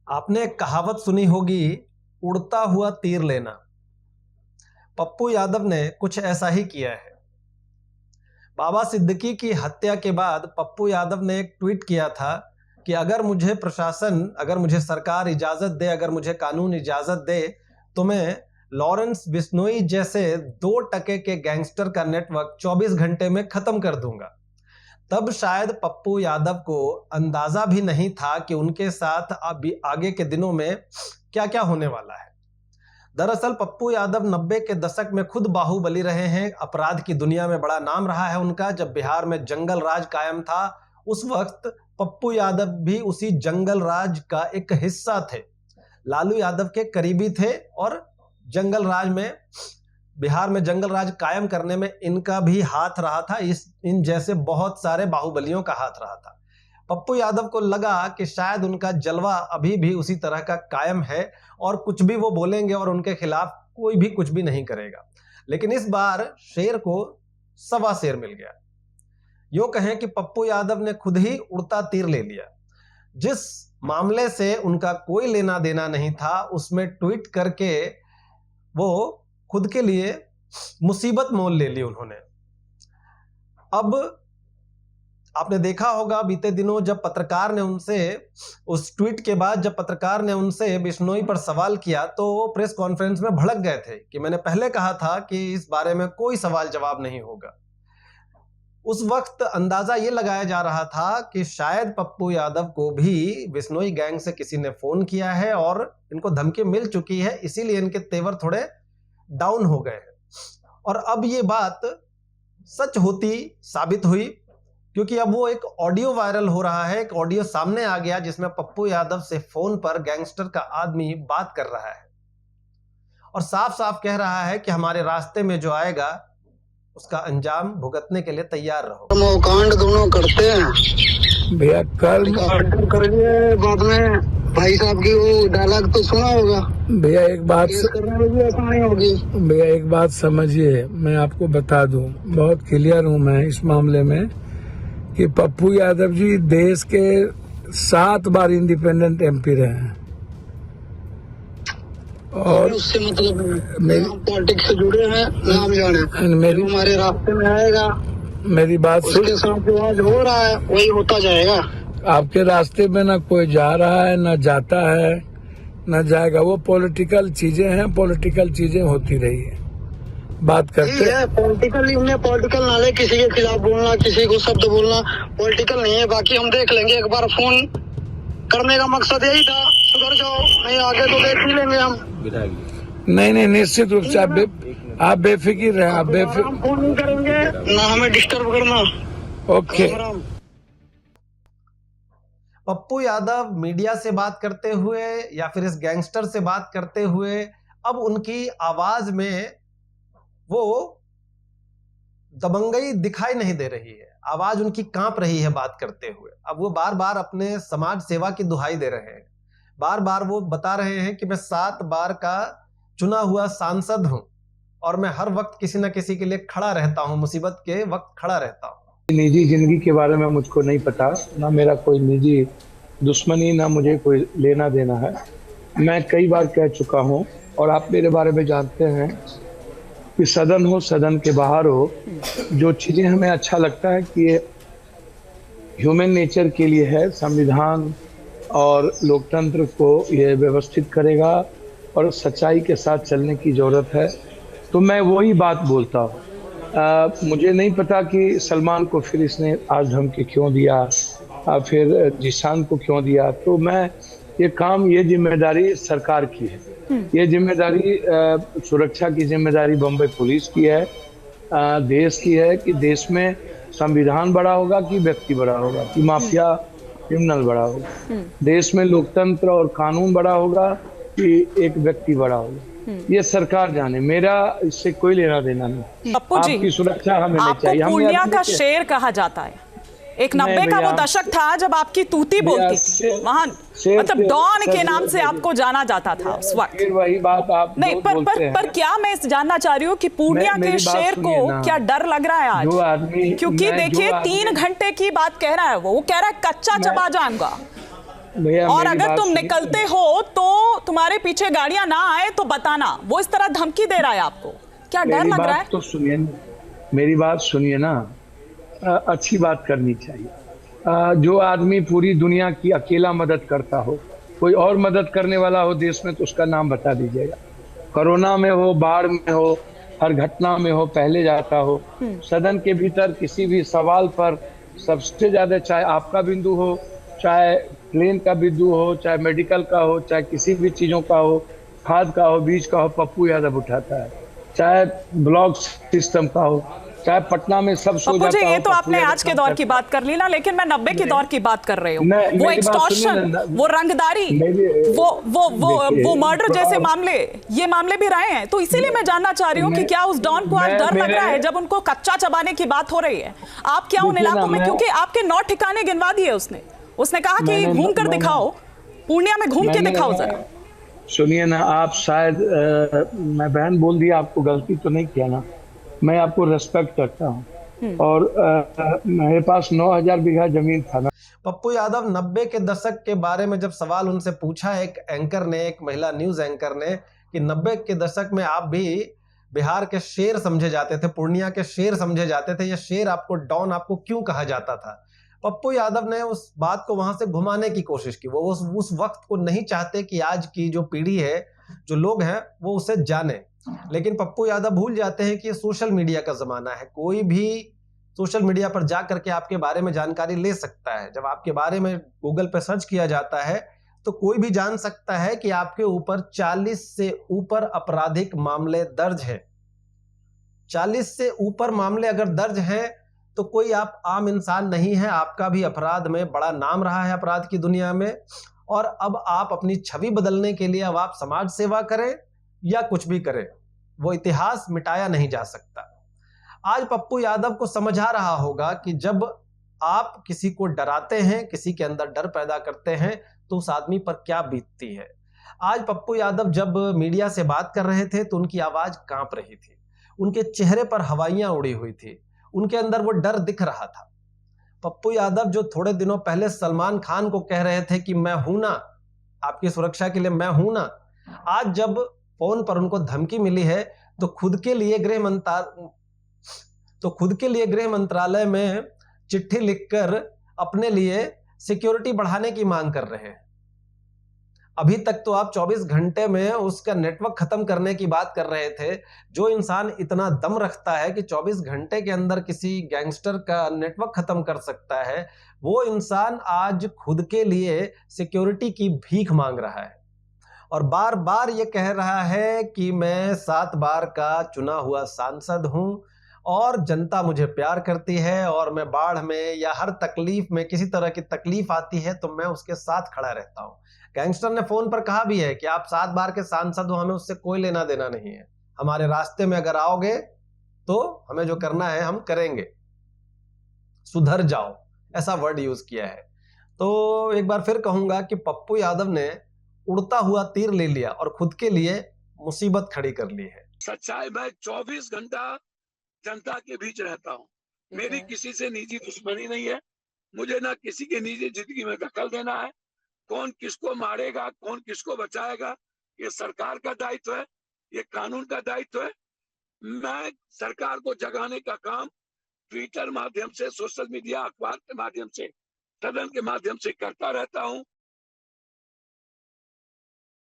आपने एक कहावत सुनी होगी, उड़ता हुआ तीर लेना। पप्पू यादव ने कुछ ऐसा ही किया है। बाबा सिद्दीकी की हत्या के बाद पप्पू यादव ने एक ट्वीट किया था कि अगर मुझे प्रशासन, अगर मुझे सरकार इजाजत दे, अगर मुझे कानून इजाजत दे, तो मैं लॉरेंस बिश्नोई जैसे 2% के गैंगस्टर का नेटवर्क 24 घंटे में खत्म कर दूंगा। तब शायद पप्पू यादव को अंदाजा भी नहीं था कि उनके साथ अभी आगे के दिनों में क्या क्या होने वाला है। दरअसल पप्पू यादव 90 के दशक में खुद बाहुबली रहे हैं। अपराध की दुनिया में बड़ा नाम रहा है उनका। जब बिहार में जंगल राज कायम था, उस वक्त पप्पू यादव भी उसी जंगल राज का एक हिस्सा थे। लालू यादव के करीबी थे और जंगल राज में, बिहार में जंगल राज कायम करने में इनका भी हाथ रहा था। इन जैसे बहुत सारे बाहुबलियों का हाथ रहा था। पप्पू यादव को लगा कि शायद उनका जलवा अभी भी उसी तरह का कायम है और कुछ भी वो बोलेंगे और उनके खिलाफ कोई भी कुछ भी नहीं करेगा। लेकिन इस बार शेर को सवा शेर मिल गया। यूं कहें कि पप्पू यादव ने खुद ही उड़ता तीर ले लिया। जिस मामले से उनका कोई लेना देना नहीं था, उसमें ट्वीट करके वो खुद के लिए मुसीबत मोल ले ली उन्होंने। अब आपने देखा होगा बीते दिनों जब पत्रकार ने उनसे, उस ट्वीट के बाद जब पत्रकार ने उनसे बिश्नोई पर सवाल किया, तो वो प्रेस कॉन्फ्रेंस में भड़क गए थे कि मैंने पहले कहा था कि इस बारे में कोई सवाल जवाब नहीं होगा। उस वक्त अंदाजा ये लगाया जा रहा था कि शायद पप्पू यादव को भी बिश्नोई गैंग से किसी ने फोन किया है और इनको धमकी मिल चुकी है, इसीलिए इनके तेवर थोड़े डाउन हो गए हैं। और अब ये बात सच होती साबित हुई, क्योंकि अब वो एक ऑडियो वायरल हो रहा है। एक ऑडियो सामने आ गया जिसमें पप्पू यादव से फोन पर गैंगस्टर का आदमी बात कर रहा है और साफ साफ कह रहा है कि हमारे रास्ते में जो आएगा उसका अंजाम भुगतने के लिए तैयार रहो। कांड दोनों करते हैं भैया, कर्म करेंगे। बाद में भाई साहब की वो डायलॉग तो सुना होगा भैया। एक बात नहीं होगी भैया, एक बात समझिए, मैं आपको बता दूं, बहुत क्लियर हूं मैं इस मामले में कि पप्पू यादव जी देश के 7 बार इंडिपेंडेंट एमपी रहे हैं और उससे मतलब पॉलिटिक्स से जुड़े हैं, नाम जाने। मेरी हमारे रास्ते में आएगा, मेरी बात उसके साथ जो आज हो रहा है वही होता जाएगा। आपके रास्ते में ना कोई जा रहा है, ना जाता है, ना जाएगा। वो पॉलिटिकल चीजें हैं, पॉलिटिकल चीजें होती रही है, बात करते हैं। पॉलिटिकल उन्हें पॉलिटिकल नाले किसी के खिलाफ बोलना, किसी को शब्द बोलना पॉलिटिकल नहीं है। बाकी हम देख लेंगे, एक बार फोन करने का मकसद यही था, सुधर जाओ, नहीं आगे तो देख ही लेंगे हम। नहीं, निश्चित रूप से आप बेफिक्र रहें, आप बेफिक्र। हम फोन नहीं करेंगे, ना हमें डिस्टर्ब करना। ओके। पप्पू यादव मीडिया से बात करते हुए या फिर इस गैंगस्टर से बात करते हुए अब उनकी आवाज में वो दबंगई दिखाई नहीं दे रही है। आवाज उनकी कांप रही है बात करते हुए। अब वो बार बार अपने समाज सेवा की दुहाई दे रहे हैं। बार बार वो बता रहे हैं कि मैं 7 बार का चुना हुआ सांसद हूं और मैं हर वक्त किसी न किसी के लिए खड़ा रहता हूं, मुसीबत के वक्त खड़ा रहता हूं। निजी जिंदगी के बारे में मुझको नहीं पता, ना मेरा कोई निजी दुश्मनी, ना मुझे कोई लेना देना है। मैं कई बार कह चुका हूं और आप मेरे बारे में जानते हैं कि सदन हो, सदन के बाहर हो, जो चीज़ें हमें अच्छा लगता है कि ये ह्यूमन नेचर के लिए है, संविधान और लोकतंत्र को ये व्यवस्थित करेगा और सच्चाई के साथ चलने की ज़रूरत है, तो मैं वही बात बोलता हूँ। मुझे नहीं पता कि सलमान को फिर इसने आज धमकी क्यों दिया, फिर जिशान को क्यों दिया। तो मैं ये जिम्मेदारी सरकार की है, ये जिम्मेदारी सुरक्षा की जिम्मेदारी बम्बई पुलिस की है, देश की है कि देश में संविधान बड़ा होगा कि व्यक्ति बड़ा होगा, कि माफिया क्रिमिनल बड़ा होगा, देश में लोकतंत्र और कानून बड़ा होगा कि एक व्यक्ति बड़ा होगा, ये सरकार जाने। मेरा इससे कोई लेना देना नहीं। आपकी सुरक्षा हमें नहीं चाहिए। आपको पूर्णिया का शेर कहा जाता है। एक 90 का वो दशक था जब आपकी तूती बोलती थी, वहां मतलब डॉन के नाम से आपको जाना जाता था उस वक्त। वही बात आप नहीं, पर क्या मैं जानना चाह रही हूँ कि पूर्णिया के शेर को क्या डर लग रहा है आज? क्योंकि देखिए 3 घंटे की बात कह रहा है, वो कह रहा है कच्चा चबा जाऊंगा। भैया और मेरी अगर बात तुम सुनिए। निकलते हो तो तुम्हारे पीछे गाड़ियां ना आए तो बताना। वो इस तरह धमकी दे रहा है आपको, क्या डर मेरी लग रहा बात है? तो सुनिए, मेरी बात सुनिए ना। अच्छी बात करनी चाहिए। जो आदमी पूरी दुनिया की अकेला मदद करता हो, कोई और मदद करने वाला हो देश में तो उसका नाम बता दीजिएगा। कोरोना में हो, बाढ़ में हो, हर घटना में हो, पहले जाता हो। सदन के भीतर किसी भी सवाल पर सबसे ज्यादा, चाहे आपका बिंदु हो, चाहे प्लेन का बिंदु हो, चाहे मेडिकल का हो, चाहे किसी भी चीजों का हो, खाद का हो, बीज का हो, पप्पू यादव उठाता है। चाहे ब्लॉक सिस्टम का हो, चाहे पटना में सब सो पप्पू जी, जाता ये हो, तो पप्पू आपने यादव आज के काम दौर की करता है। बात कर ली ना, लेकिन मैं 90 के दौर की बात कर रही हूँ। नहीं, वो मेरी बात सुनिए एक्सटॉर्शन, ना। वो रंगदारी, वो मर्डर जैसे मामले, ये मामले भी रहे हैं। तो इसीलिए मैं जानना चाह रही हूँ कि क्या उस डॉन को आज डर लग रहा है जब उनको कच्चा चबाने की बात हो रही है? आप क्या उन इलाकों में, क्योंकि आपके 9 ठिकाने गिनवा दिए उसने कहा कि घूम कर दिखाओ, पूर्णिया में घूम के दिखाओ जरा। सुनिए ना, आप शायद मैं बहन बोल दिया, आपको गलती तो नहीं किया ना। मैं आपको रेस्पेक्ट करता हूँ और मेरे पास 9,000 बीघा जमीन था ना। पप्पू यादव 90 के दशक के बारे में जब सवाल उनसे पूछा एक एंकर ने, एक महिला न्यूज एंकर ने, कि 90 के दशक में आप भी बिहार के शेर समझे जाते थे, पूर्णिया के शेर समझे जाते थे, ये शेर आपको, डॉन आपको क्यों कहा जाता था? पप्पू यादव ने उस बात को वहां से घुमाने की कोशिश की। वो उस वक्त को नहीं चाहते कि आज की जो पीढ़ी है, जो लोग हैं, वो उसे जाने। लेकिन पप्पू यादव भूल जाते हैं कि ये सोशल मीडिया का जमाना है। कोई भी सोशल मीडिया पर जा करके आपके बारे में जानकारी ले सकता है। जब आपके बारे में गूगल पे सर्च किया जाता है तो कोई भी जान सकता है कि आपके ऊपर 40 से ऊपर आपराधिक मामले दर्ज हैं। 40 से ऊपर मामले अगर दर्ज हैं तो कोई आप आम इंसान नहीं है। आपका भी अपराध में बड़ा नाम रहा है अपराध की दुनिया में। और अब आप अपनी छवि बदलने के लिए अब आप समाज सेवा करें या कुछ भी करें, वो इतिहास मिटाया नहीं जा सकता। आज पप्पू यादव को समझ आ रहा होगा कि जब आप किसी को डराते हैं, किसी के अंदर डर पैदा करते हैं, तो उस आदमी पर क्या बीतती है। आज पप्पू यादव जब मीडिया से बात कर रहे थे तो उनकी आवाज कांप रही थी, उनके चेहरे पर हवाइयां उड़ी हुई थी, उनके अंदर वो डर दिख रहा था। पप्पू यादव जो थोड़े दिनों पहले सलमान खान को कह रहे थे कि मैं हूं ना, आपकी सुरक्षा के लिए मैं हूं ना, आज जब फोन पर उनको धमकी मिली है तो खुद के लिए गृह मंत्रालय में चिट्ठी लिखकर अपने लिए सिक्योरिटी बढ़ाने की मांग कर रहे हैं। अभी तक तो आप 24 घंटे में उसका नेटवर्क खत्म करने की बात कर रहे थे। जो इंसान इतना दम रखता है कि 24 घंटे के अंदर किसी गैंगस्टर का नेटवर्क खत्म कर सकता है, वो इंसान आज खुद के लिए सिक्योरिटी की भीख मांग रहा है और बार बार ये कह रहा है कि मैं 7 बार का चुना हुआ सांसद हूं और जनता मुझे प्यार करती है और मैं बाढ़ में या हर तकलीफ में, किसी तरह की तकलीफ आती है तो मैं उसके साथ खड़ा रहता हूं। गैंगस्टर ने फोन पर कहा भी है कि आप 7 बार के सांसद हो, हमें उससे कोई लेना देना नहीं है। हमारे रास्ते में अगर आओगे तो हमें जो करना है हम करेंगे, सुधर जाओ, ऐसा वर्ड यूज किया है। तो एक बार फिर कहूंगा कि पप्पू यादव ने उड़ता हुआ तीर ले लिया और खुद के लिए मुसीबत खड़ी कर ली है। सच्चाई, मैं 24 घंटा जनता के बीच रहता हूँ। मेरी किसी से निजी दुश्मनी नहीं है। मुझे ना किसी की निजी जिंदगी में दखल देना है। कौन किसको मारेगा, कौन किसको बचाएगा, ये सरकार का दायित्व है, ये कानून का दायित्व है। मैं सरकार को जगाने का काम ट्विटर माध्यम से, सोशल मीडिया, अखबार के माध्यम से, सदन के माध्यम से करता रहता हूँ।